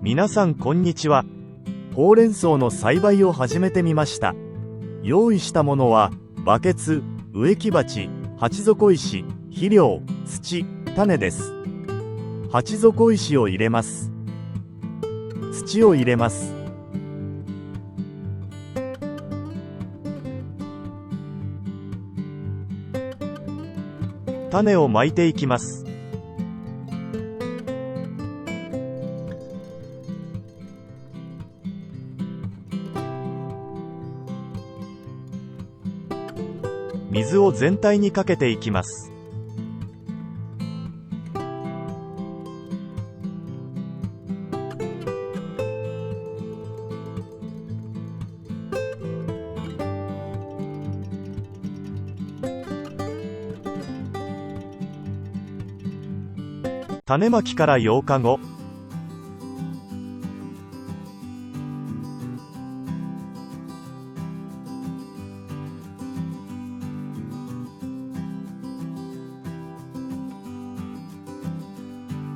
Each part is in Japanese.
皆さんこんにちは。ほうれん草の栽培を始めてみました。用意したものはバケツ、植木鉢、鉢底石、肥料、土、種です。鉢底石を入れます。土を入れます。種をまいていきます。水を全体にかけていきます。種まきから8日後。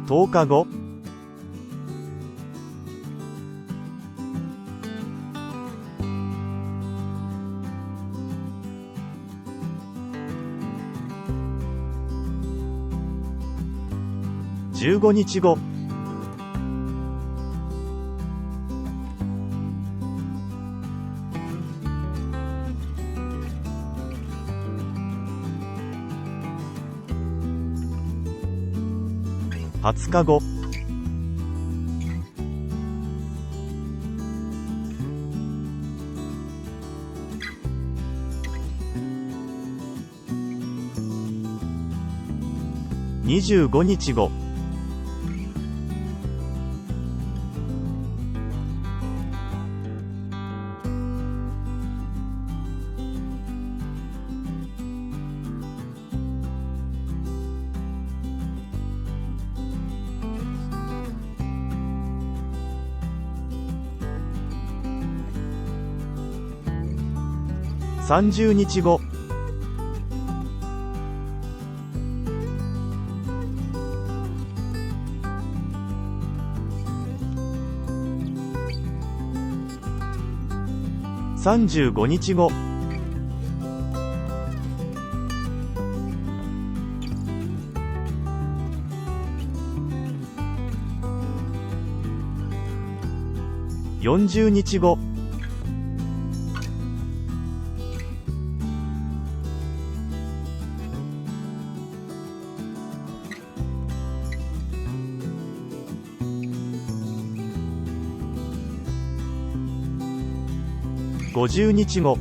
10日後。15日後。20日後。25日後。30日後。35日後。40日後。50日後。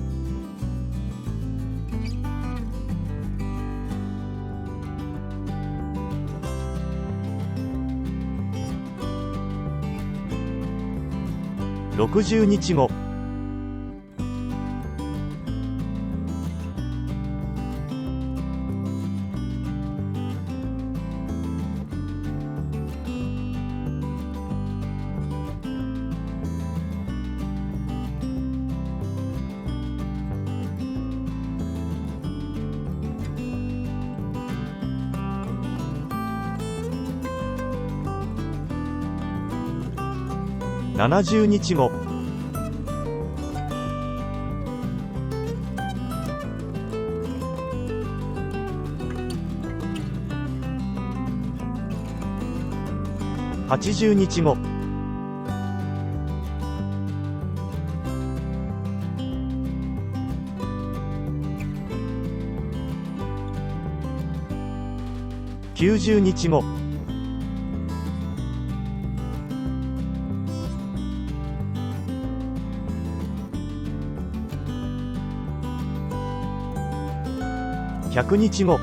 60日後。70日後。80日後。90日後。100日後。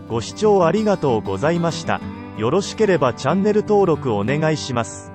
ご視聴ありがとうございました。よろしければチャンネル登録お願いします。